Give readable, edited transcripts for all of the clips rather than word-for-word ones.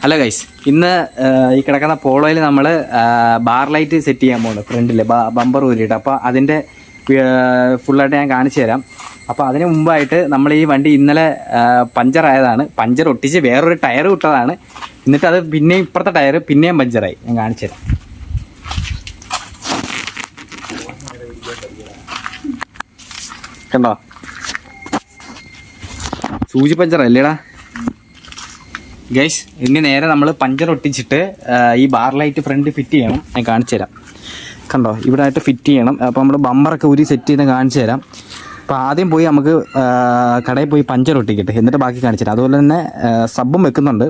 Hello guys, ഇന്ന് ഈ കിടക്കുന്ന പോളോയിൽ നമ്മൾ ബാർ ലൈറ്റ് സെറ്റ് ചെയ്യാൻ പോകുന്നത് ഫ്രണ്ടിൽ ബമ്പർ ഊരിയിട്ട്. അപ്പോൾ അതിൻ്റെ ഫുള്ളായിട്ട് ഞാൻ കാണിച്ചു തരാം. അപ്പോൾ അതിന് മുമ്പായിട്ട് നമ്മൾ ഈ വണ്ടി ഇന്നലെ പഞ്ചറായതാണ്. പഞ്ചർ ഒട്ടിച്ച് വേറൊരു ടയർ വിട്ടതാണ്. എന്നിട്ട് അത് പിന്നെയും ഇപ്പുറത്തെ ടയർ പിന്നെയും പഞ്ചറായി. ഞാൻ കാണിച്ചു തരാം. കണ്ടോ, സൂചി പഞ്ചറല്ലേടാ ഗൈസ്. ഇനി നേരെ നമ്മൾ പഞ്ചർ ഒട്ടിച്ചിട്ട് ഈ ബാർ ലൈറ്റ് ഫ്രണ്ട് ഫിറ്റ് ചെയ്യണം. ഞാൻ കാണിച്ചു തരാം. കണ്ടോ, ഇവിടെ ആയിട്ട് ഫിറ്റ് ചെയ്യണം. അപ്പോൾ നമ്മൾ ബമ്പറൊക്കെ ഊരി സെറ്റ് ചെയ്ത് കാണിച്ചു തരാം. അപ്പോൾ ആദ്യം പോയി നമുക്ക് കടയിൽ പോയി പഞ്ചർ ഒട്ടിക്കട്ടെ, എന്നിട്ട് ബാക്കി കാണിച്ചു തരാം. അതുപോലെ തന്നെ സബും വെക്കുന്നുണ്ട്,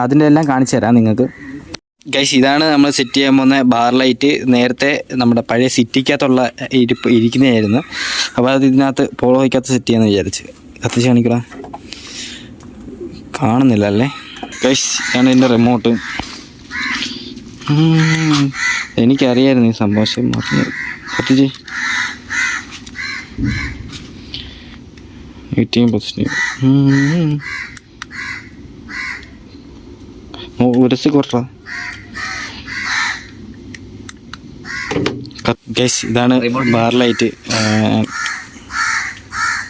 അതിൻ്റെ എല്ലാം കാണിച്ചു തരാം നിങ്ങൾക്ക്. ഗൈസ്, ഇതാണ് നമ്മൾ സെറ്റ് ചെയ്യാൻ പോകുന്ന ബാർ ലൈറ്റ്. നേരത്തെ നമ്മുടെ പഴയ സിറ്റിക്കകത്തുള്ള ഇരിക്കുന്നതായിരുന്നു. അപ്പോൾ അത് ഇതിനകത്ത് പോളോയ്ക്കകത്ത് സെറ്റ് ചെയ്യാമെന്ന് വിചാരിച്ച്. കത്തിച്ച് കാണിക്കണം. കാണുന്നില്ല അല്ലേ ഗൈസ്? ആണ് ഇതിൻ്റെ റിമോട്ട്. എനിക്കറിയായിരുന്നു ഈ സംഭവം. കത്തിച്ച് 18% ഉരച്ച് കുറച്ചാ ഗൈസ്. ഇതാണ് ബാർ ലൈറ്റ്.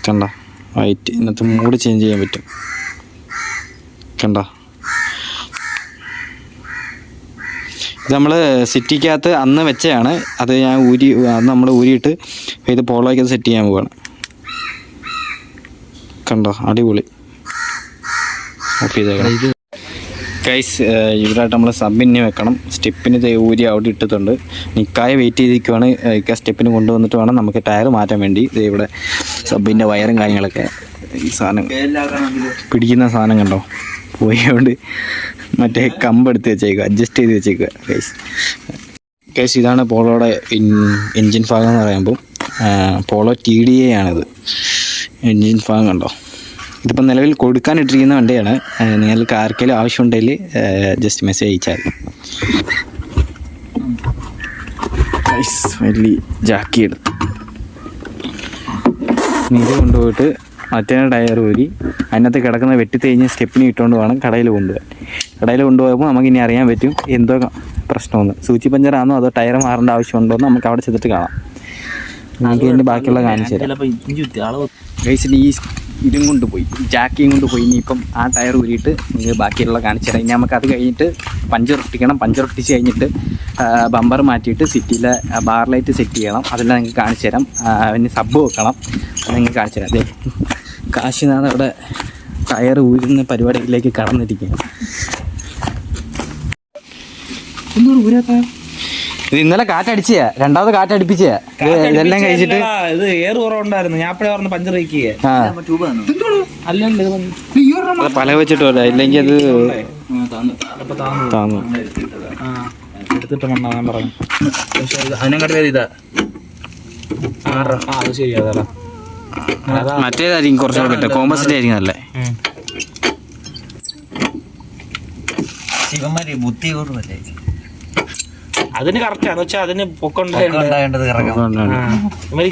കണ്ട വൈറ്റ്. ഇന്നത്തെ മൂഡ് ചേഞ്ച് ചെയ്യാൻ പറ്റും. കണ്ട, ഇത് നമ്മൾ സിറ്റിക്കകത്ത് അന്ന് വെച്ചതാണ്. അത് ഞാൻ അന്ന് നമ്മൾ ഊരിയിട്ട് ഇത് പോളോയ്ക്കത് സെറ്റ് ചെയ്യാൻ പോവാണ്. കണ്ടോ, അടിപൊളി. ഓഫ് ചെയ്തേക്കണം ഗൈസ്. ഇവിടായിട്ട് നമ്മൾ സബിന് വെക്കണം. സ്റ്റെപ്പിന് ഊരി അവിടെ ഇട്ടിട്ടുണ്ട്. നിക്കായ വെയിറ്റ് ചെയ്തിരിക്കുവാണ്. സ്റ്റെപ്പിന് കൊണ്ടുവന്നിട്ട് വേണം നമുക്ക് ടയർ മാറ്റാൻ വേണ്ടി. ഇവിടെ സബിൻ്റെ വയറും കാര്യങ്ങളൊക്കെ, ഈ സാധനം പിടിക്കുന്ന സാധനം കണ്ടോ പോയോണ്ട് മറ്റേ കമ്പെടുത്ത് വെച്ചേക്കുക, അഡ്ജസ്റ്റ് ചെയ്ത് വെച്ചേക്കുക ഗൈസ്. ഗൈസ്, ഇതാണ് പോളോയുടെ എൻജിൻ ഭാഗം എന്ന് പറയുമ്പോൾ പോളോ TDA ആണിത്. എൻജിൻ ഭാഗം കണ്ടോ. ഇതിപ്പോൾ നിലവിൽ കൊടുക്കാനിട്ടിരിക്കുന്ന വണ്ടിയാണ്. നിങ്ങൾക്ക് ആർക്കെങ്കിലും ആവശ്യമുണ്ടെങ്കിൽ ജസ്റ്റ് മെസ്സേജ് അയച്ചാൽ ഗൈസ്. വലിയ ജാക്കി എടുത്തു ഇത് കൊണ്ടുപോയിട്ട് മറ്റേ ടയർ ഊരി അതിനകത്ത് കിടക്കുന്ന വെട്ടിത്തേഞ്ഞ് സ്റ്റെപ്പിന് ഇട്ടുകൊണ്ട് വേണം കടയിൽ കൊണ്ടുപോകാൻ. കടയിൽ കൊണ്ടുപോകുമ്പോൾ നമുക്കിനി അറിയാൻ പറ്റും എന്തോ പ്രശ്നമൊന്ന്. സൂചി പഞ്ചറാണോ അതോ ടയർ മാറേണ്ട ആവശ്യമുണ്ടോ എന്ന് നമുക്ക് അവിടെ ചെന്നിട്ട് കാണാം. നമുക്ക് ഇതിൻ്റെ ബാക്കിയുള്ള കാണിച്ചു തരാം. ഗൈസിൽ ഈ ഇതും കൊണ്ടുപോയി, ജാക്കിയും കൊണ്ടുപോയി. ഇനിയിപ്പം ആ ടയർ ഊരിയിട്ട് നിങ്ങൾക്ക് ബാക്കിയുള്ള കാണിച്ചു തരാം. ഇനി നമുക്ക് അത് കഴിഞ്ഞിട്ട് പഞ്ചർ ഒട്ടിക്കണം. പഞ്ചർ ഒട്ടിച്ച് കഴിഞ്ഞിട്ട് ബമ്പർ മാറ്റിയിട്ട് സിറ്റിയിലെ ബാർ ലൈറ്റ് സെറ്റ് ചെയ്യണം. അതെല്ലാം നിങ്ങൾക്ക് കാണിച്ചു തരാം. പിന്നെ സബ് വെക്കണം, അത് നിങ്ങൾക്ക് കാണിച്ചു തരാം. അതെ, കാശിനാഥ് അവിടെ ടയർ ഊരുന്ന പരിപാടിയിലേക്ക് കടന്നിരിക്കുകയാണ്. ഇത് ഇന്നലെ കാറ്റടിച്ചാ, രണ്ടാമത് കാറ്റടിപ്പിച്ചാ. ഇതെല്ലാം കഴിച്ചിട്ട് ഇത് എയർ കുറവുണ്ടായിരുന്നു. ഞാൻ അപ്പഴേ പറഞ്ഞ പഞ്ചർ പല വെച്ചിട്ടോ, ഇല്ലെങ്കിൽ അത് താന്നു എടുത്തിട്ട് ഞാൻ പറഞ്ഞു. അതിനെക്കാട്ടി ഇതാ അത് ശരിയാ. മറ്റേതായിരിക്കും കുറച്ചുകൂടെ പറ്റും. കോമ്പസിന്റെ ആയിരിക്കും നല്ലേ. അതിന് കറക്റ്റാന്ന് വെച്ചാൽ അതിന് പൊക്കണ്ടായത്.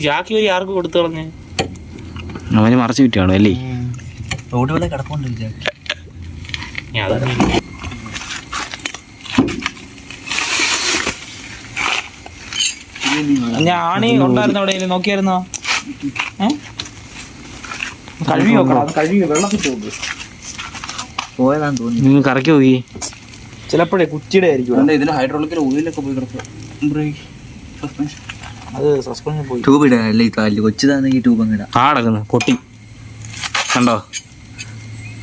ജാക്കി ഒരു ആർക്ക് കൊടുത്തു കളഞ്ഞ് അവന് മറച്ചു കിട്ടിയാണോ അല്ലേ? ഞാൻ ആണി ഉണ്ടായിരുന്ന എവിടെയെങ്കിലും നോക്കിയായിരുന്നോ? കഴുകി നോക്കണം. അത് കഴുകി വെള്ളത്തിൽ പോയതാന്ന് തോന്നി. നിങ്ങൾ കറക്കി നോക്കി. ചിലപ്പോഴേ കുറ്റിയുടെ ആയിരിക്കും. ഇതിന് ഹൈഡ്രോളിക്കിൽ ഓയിലൊക്കെ പോയി കിടക്കും. അത് സസ്പെൻഷൻ പോയി. ട്യൂബ് ഇടാല്ലേ ഈ കാലിൽ കൊച്ചതാണെങ്കിൽ ട്യൂബ് അങ്ങ് ഇടാം. കിടക്കുന്നു പൊട്ടി. കണ്ടോ,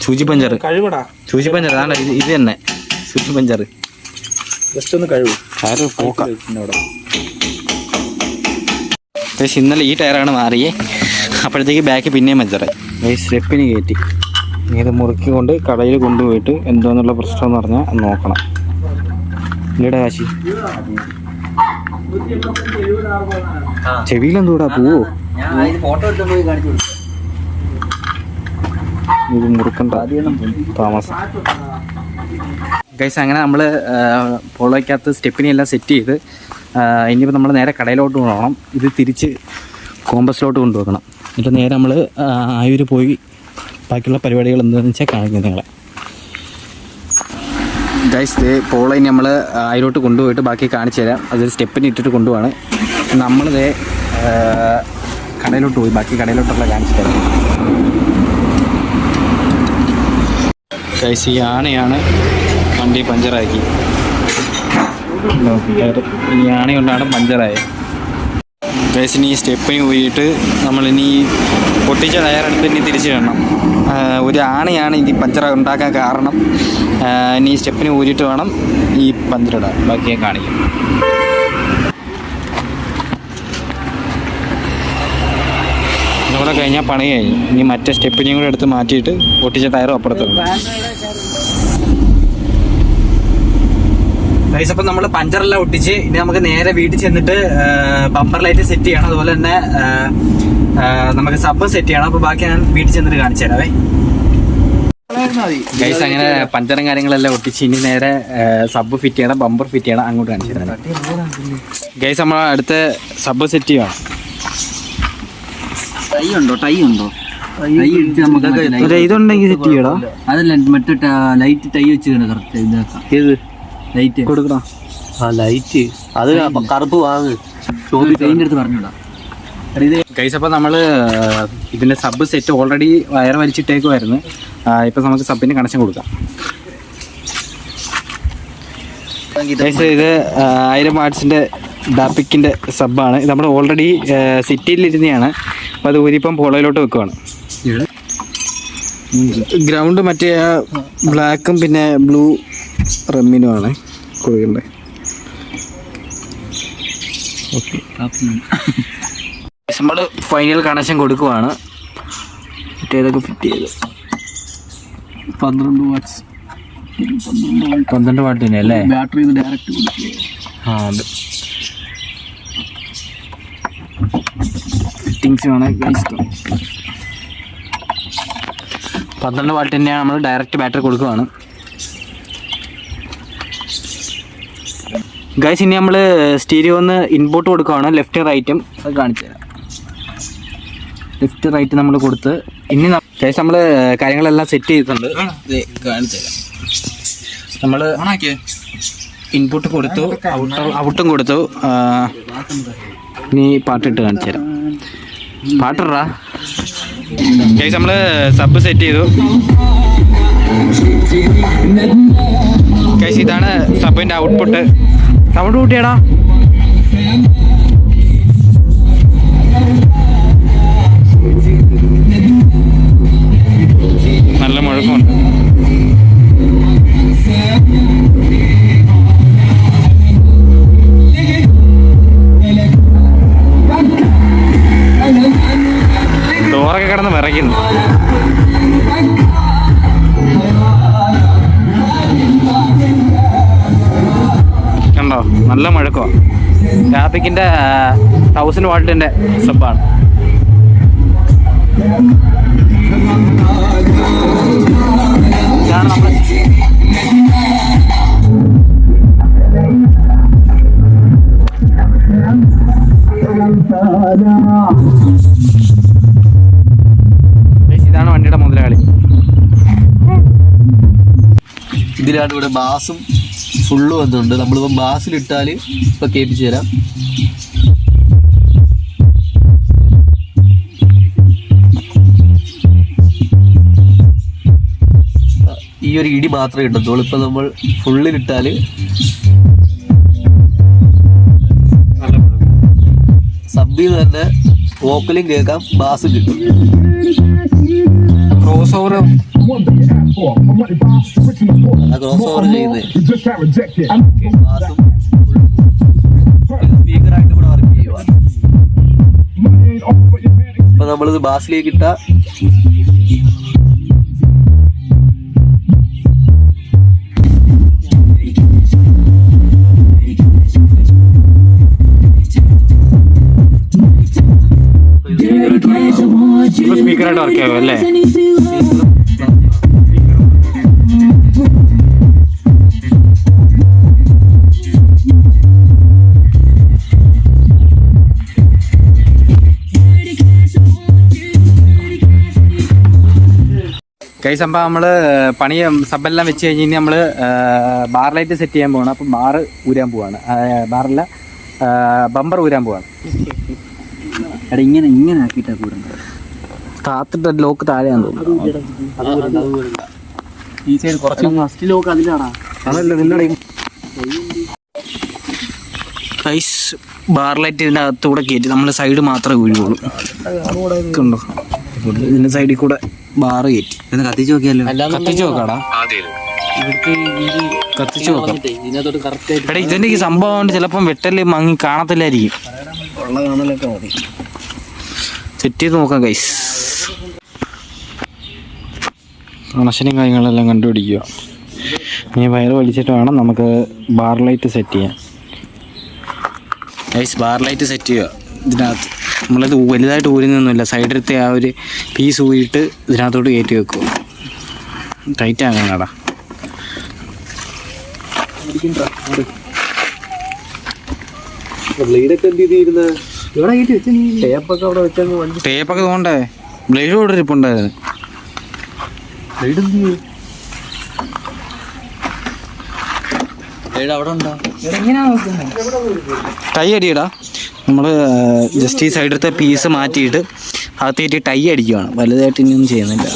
സൂചി പഞ്ചർ. കഴുകടാ, സൂചി പഞ്ചർ. അതാണ് ഇത് തന്നെ സൂചി പഞ്ചർ. ജസ്റ്റ് ഒന്ന് കഴുകും. പക്ഷേ ഇന്നലെ ഈ ടയറാണ് മാറിയേ. അപ്പോഴത്തേക്ക് ബാക്ക് പിന്നെയും പഞ്ചറായി. ഈ സ്റ്റെപ്പിന് കയറ്റി ഇത് മുറുക്കിക്കൊണ്ട് കടയിൽ കൊണ്ടുപോയിട്ട് എന്തോന്നുള്ള പ്രശ്നം എന്ന് പറഞ്ഞാൽ നോക്കണം. ഇല്ലടാ കാശി, ചെവിയിലെന്തൂടാ പോവോ? ഇത് മുറുക്കണ്ട താമസം ഗൈസ്. അങ്ങനെ നമ്മൾ പോളോയ്ക്കകത്ത് സ്റ്റെപ്പിനെ എല്ലാം സെറ്റ് ചെയ്ത് ഇനിയിപ്പോൾ നമ്മൾ നേരെ കടയിലോട്ട് കൊണ്ടുപോകണം. ഇത് തിരിച്ച് കോമ്പസിലോട്ട് കൊണ്ടുപോകണം. എന്നിട്ട് നേരെ നമ്മൾ ആയൂർ പോയി ബാക്കിയുള്ള പരിപാടികൾ എന്താണെന്ന് വെച്ചാൽ കാണിക്കും നിങ്ങളെ. ഗൈസ് പോളെ നമ്മൾ അതിലോട്ട് കൊണ്ടുപോയിട്ട് ബാക്കി കാണിച്ചു തരാം. അതൊരു സ്റ്റെപ്പിന് ഇട്ടിട്ട് കൊണ്ടുപോവാണ്. നമ്മളിത് കടയിലോട്ട് പോയി ബാക്കി കടയിലോട്ടുള്ള കാണിച്ചു തരാം. ഗൈസ് ഈ ആനയാണ് വണ്ടി പഞ്ചറാക്കി. ഈ ആന കൊണ്ടാണ് പഞ്ചറായത്. ഗൈസ് ഇനി ഈ സ്റ്റെപ്പിന് പോയിട്ട് നമ്മളിനി പൊട്ടിച്ച ടയറെടുത്ത് ഇനി തിരിച്ചിടണം. ഒരു ആനയാണ് ഇത് പഞ്ചർ ഉണ്ടാക്കാൻ കാരണം. ഇനി ഈ സ്റ്റെപ്പിന് ഊരിയിട്ട് വേണം ഈ പഞ്ചറിടാൻ. ബാക്കി ഞാൻ കാണിക്കും. ഇതുകൂടെ കഴിഞ്ഞാൽ പണി കഴിഞ്ഞു. ഇനി മറ്റേ സ്റ്റെപ്പിനെയും കൂടെ എടുത്ത് മാറ്റിയിട്ട് പൊട്ടിച്ച ടയറും അപ്പുറത്തുണ്ട്. ഗൈസ് അപ്പം നമ്മൾ പഞ്ചറെല്ലാം ഒട്ടിച്ച് ഇനി നമുക്ക് നേരെ വീട്ടിൽ ചെന്നിട്ട് ബമ്പർ ലൈറ്റ് സെറ്റ് ചെയ്യണം. അതുപോലെ തന്നെ നമുക്ക് സബ് സെറ്റ് ചെയ്യണം. അപ്പോൾ ബാക്കി ഞാൻ വീട്ടിൽ ചെന്നിട്ട് കാണിച്ചു തരാവേ. ഗൈസ് അങ്ങനെ പഞ്ചറും കാര്യങ്ങളെല്ലാം ഒട്ടിച്ച് ഇനി നേരെ സബ് ഫിറ്റ് ചെയ്യണം, ബമ്പർ ഫിറ്റ് ചെയ്യണം. അങ്ങോട്ട് കാണിച്ചു തരാം. ഗൈസ് നമ്മൾ അടുത്ത സബ് സെറ്റ് ചെയ്യണം. ടൈ ഉണ്ടോ ഇതുണ്ടെങ്കിൽ സെറ്റ് ചെയ്യടാ. അതല്ല മറ്റേ ലൈറ്റ് ടൈ വെച്ച് കറക്റ്റ് ഇതാക്കാം. ഏത് ലൈറ്റ് കൊടുക്കണം? ആ ലൈറ്റ് അത് കറുപ്പ് വാങ്ങ്. പെയിന്റ് എടുത്ത് പറഞ്ഞോടാ. ഗൈസ് അപ്പോൾ നമ്മൾ ഇതിൻ്റെ സബ് സെറ്റ് ഓൾറെഡി വയർ വലിച്ചിട്ടേക്കുമായിരുന്നു. ഇപ്പം നമുക്ക് സബിന് കണക്ഷൻ കൊടുക്കാം. ഗൈസ് ഇത് 1000 വാട്ട്സിൻ്റെ ഡാപ്പിക്കിൻ്റെ സബ്ബാണ്. ഇത് നമ്മൾ ഓൾറെഡി സിറ്റിയിലിരുന്നതാണ്. അപ്പോൾ അത് ഊരിപ്പം പോളയിലോട്ട് വെക്കുവാണ്. ഗ്രൗണ്ട് മറ്റേ ബ്ലാക്കും പിന്നെ ബ്ലൂ റമ്മിനുമാണ് കൊടുക്കേണ്ടത്. ഓക്കെ നമ്മൾ ഫൈനൽ കണക്ഷൻ കൊടുക്കുവാണ്. മറ്റേതൊക്കെ ഫിറ്റ് ചെയ്ത് 12 വാട്ട്സ് 12 വാട്ട് തന്നെ അല്ലേ? ബാറ്ററി ഡയറക്റ്റ് ആ അതെ. ഫിറ്റിങ്സ് ആണ് 12 വാട്ട് തന്നെയാണ്. നമ്മൾ ഡയറക്റ്റ് ബാറ്ററി കൊടുക്കുവാണ്. ഗൈസ് ഇനി നമ്മൾ സ്റ്റീരിയോന്ന് ഇൻപുട്ട് കൊടുക്കുകയാണ്. ലെഫ്റ്റ് റൈറ്റും അത് കാണിച്ചു തരാം. ലെഫ്റ്റ് റൈറ്റ് നമ്മൾ കൊടുത്ത് ഇനി ഗൈസ് നമ്മൾ കാര്യങ്ങളെല്ലാം സെറ്റ് ചെയ്തിട്ടുണ്ട്. കാണിച്ചു തരാം. നമ്മൾ ഇൻപുട്ട് കൊടുത്തു, ഔട്ടും കൊടുത്തു. ഇനി പാട്ടിട്ട് കാണിച്ചു തരാം. പാട്ടിടാ. ഗൈസ് നമ്മൾ സബ് സെറ്റ് ചെയ്തു. ഗൈസ് ഇതാണ് സബിൻ്റെ ഔട്ട്പുട്ട്. സൗണ്ട് കൂട്ടിയടാ. നല്ല മുഴക്കമുണ്ട്. ഡോറൊക്കെ കിടന്ന് വിറയ്ക്കുന്നു. കണ്ടോ നല്ല മുഴക്കമാണ്. ഗ്രാഫിക്കിൻ്റെ 1000 വാട്ടിൻ്റെ സബ്ബാണ്. ഇതാണ് നമ്മൾ ഇതാണ് വണ്ടിയുടെ മുതലാളി. ഇതിലാണ് ഇവിടെ ബാസും ഫുള്ള് വന്നിട്ടുണ്ട്. നമ്മളിപ്പം ബാസിലിട്ടാൽ ഇപ്പം കേൾപ്പിച്ചു തരാം. ഈ ഒരു ഇടി മാത്രമേ കിട്ടത്തുള്ളൂ. ഇപ്പം നമ്മൾ ഫുള്ളിലിട്ടാൽ സബ്ബിൽ തന്നെ വോക്കലും കേൾക്കാം, ബാസും കിട്ടും. ക്രോസ് ഓവർ ക്രോസ് ഓവർ ചെയ്യുന്നത് ബാസും സ്പീക്കറായിട്ട് ഇവിടെ വർക്ക് ചെയ്യുക. ഇപ്പൊ നമ്മളിത് ബാസിലേക്ക് ഇട്ട സ്പീക്കറായിട്ട് വർക്ക് ചെയ്യാവും അല്ലേ? കൈ സംഭവം നമ്മൾ പണി സബെല്ലാം വെച്ച് കഴിഞ്ഞ് നമ്മൾ ബാർ ലൈറ്റ് സെറ്റ് ചെയ്യാൻ പോവാണ്. അപ്പം ബാറ് ഊരാൻ പോവാണ്. ബാറല്ല, ബമ്പർ ഊരാൻ പോവാണ്. എടാ ഇങ്ങനെ ആക്കിയിട്ടാ കൂടെ കാത്തിട്ട് ലോക്ക് താഴെയാന്ന് തോന്നുന്നു. ഈ സൈഡ് കുറച്ച് ഫസ്റ്റ് ലോക്ക് അതിലാടാ. അതല്ല നിന്നോട് കൈസ് ബാർ ലൈറ്റ് ഇതിൻ്റെ അകത്തൂടെ കയറ്റി നമ്മൾ സൈഡ് മാത്രമേ ഊരുള്ളൂ. ഉണ്ടോ ഇതിൻ്റെ സൈഡിൽ കൂടെ ബാറ് കയറ്റി. കത്തിച്ച് നോക്കിയാലോ? കത്തിച്ച് നോക്കാടാ, കത്തിച്ച് നോക്കാം. ഇതിനകത്തോട്ട് കറക്റ്റ് എടാ ഇതിൻ്റെ ഈ സംഭവം കൊണ്ട് ചിലപ്പം വെട്ടല് മങ്ങി കാണത്തില്ലായിരിക്കും. ഉള്ള കാണലൊക്കെ മതി. സെറ്റ് ചെയ്ത് നോക്കാം ഗൈസ്. കണക്ഷനും കാര്യങ്ങളെല്ലാം കണ്ടുപിടിക്കുക. ഇനി വയറ് വലിച്ചിട്ട് വേണം നമുക്ക് ബാർ ലൈറ്റ് സെറ്റ് ചെയ്യാൻ. ഗൈസ് ബാർ ലൈറ്റ് സെറ്റ് ചെയ്യുക. ഇതിനകത്ത് നമ്മളത് വലുതായിട്ട് ഊരുന്നൊന്നുമില്ല, സൈഡിലത്തെ ആ ഒരു പീസ് ഊരിയിട്ട് ഇതിനകത്തോട്ട് കയറ്റി വെക്കുക. ടൈറ്റ് ആകാനാടാ. ബ്ലേഡൊക്കെ എന്ത് ചെയ്തിരുന്നത്? ഇവിടെ കയറ്റി വെച്ച ടേപ്പൊക്കെ അവിടെ വെച്ചാൽ വണ്ടി ടേപ്പൊക്കെ തോണ്ടേ, ബ്ലേഡ് ഇവിടെ ഇരിപ്പുണ്ടായിരുന്നു. ബ്ലേഡ് എന്ത് ചെയ്യും? ബ്ലേഡ് അവിടെ ഉണ്ടോ? ടൈ അടിയടാ. നമ്മൾ ജസ്റ്റ് ഈ സൈഡിലത്തെ പീസ് മാറ്റിയിട്ട് അകത്തേറ്റ് ടൈ അടിക്കുവാണ്. വലുതായിട്ട് ഇനിയൊന്നും ചെയ്യുന്നില്ല.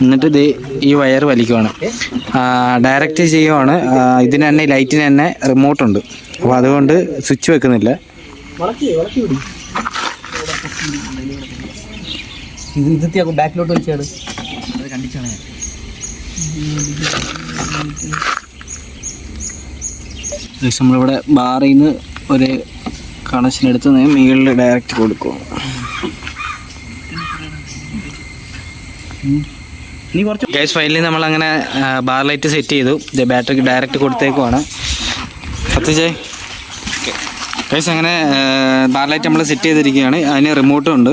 എന്നിട്ട് ഇത് ഈ വയർ വലിക്കുവാണ്, ഡയറക്റ്റ് ചെയ്യുവാണ്. ഇതിന് തന്നെ ലൈറ്റിന് തന്നെ റിമോട്ടുണ്ട്. അപ്പോൾ അതുകൊണ്ട് സ്വിച്ച് വെക്കുന്നില്ല. ഇത് ബാക്കിലോട്ട് വെച്ചാണ് കണ്ടിച്ചാണ്. നമ്മളിവിടെ ബാറിൽ നിന്ന് ഒരു കണക്ഷൻ എടുത്ത് മുകളിൽ ഡയറക്റ്റ് കൊടുക്കും. ഗ്യാസ് ഫൈനലി നമ്മളങ്ങനെ ബാർ ലൈറ്റ് സെറ്റ് ചെയ്തു. ഇത് ബാറ്ററിക്ക് ഡയറക്റ്റ് കൊടുത്തേക്കുവാണ്. കത്തിച്ചേ ഗൈസ് അങ്ങനെ ബാർ ലൈറ്റ് നമ്മൾ സെറ്റ് ചെയ്തിരിക്കുകയാണ്. അതിന് റിമോട്ടും ഉണ്ട്.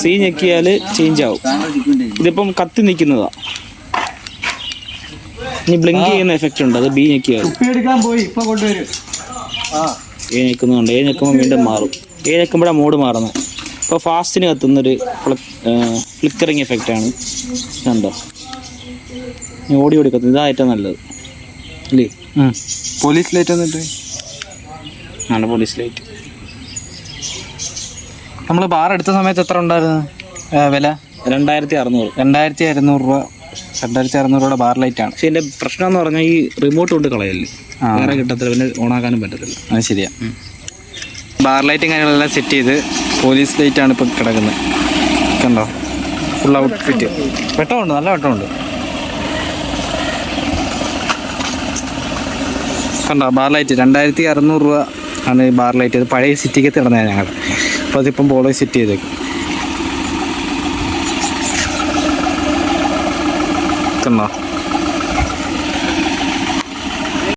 സി ഞെക്കിയാൽ ചേഞ്ച് ആവും. ഇതിപ്പം കത്തി നിൽക്കുന്നതാ. ഇനി ബ്ലിങ്ക് ചെയ്യുന്ന എഫക്റ്റ് ഉണ്ട്. അത് ബി ഞെക്കിയാൽ എ ഞെക്കുന്നുണ്ട്. എ ഞെക്കുമ്പോൾ വീണ്ടും മാറും. എ ഞെക്കുമ്പോഴാണ് മോഡ് മാറുന്നത്. ഇപ്പോൾ ഫാസ്റ്റിന് കത്തുന്നൊരു ഫ്ലിക്കറിങ് എഫക്റ്റാണ്. കണ്ടോ, ഓടി ഓടി കത്തുന്നത്. ഇതാ ഏറ്റവും നല്ലത് അല്ലേ? പോലീസ് ലൈറ്റ് വന്നിട്ട് ആണ് പോലീസ് ലൈറ്റ്. നമ്മൾ ബാർ എടുത്ത സമയത്ത് എത്ര ഉണ്ടായിരുന്നു വില? 2600. 2600 രൂപ. 2600 രൂപയുടെ ബാർ ലൈറ്റാണ്. പക്ഷെ എൻ്റെ പ്രശ്നം എന്ന് പറഞ്ഞാൽ ഈ റിമോട്ട് കൊണ്ട് കളയല്ലേ, വേറെ കിട്ടത്തില്ല, പിന്നെ ഓണാക്കാനും പറ്റത്തില്ല. അത് ശരിയാ. ബാർ ലൈറ്റും കാര്യങ്ങളെല്ലാം സെറ്റ് ചെയ്ത് പോലീസ് ലൈറ്റാണ് ഇപ്പം കിടക്കുന്നത്. കണ്ടോ, ഫുൾ ഔട്ട്ഫിറ്റ്. വെട്ടമുണ്ട്, നല്ല വെട്ടമുണ്ട്. കണ്ടോ ബാർ ലൈറ്റ് 2600 രൂപ ആണ് ഈ ബാർ ലൈറ്റ്. അത് പഴയ സിറ്റിക്കത്ത് കിടന്നതാണ് ഞങ്ങൾ. അപ്പോൾ അതിപ്പം പോളോ സെറ്റ് ചെയ്തേക്കും. കണ്ടോ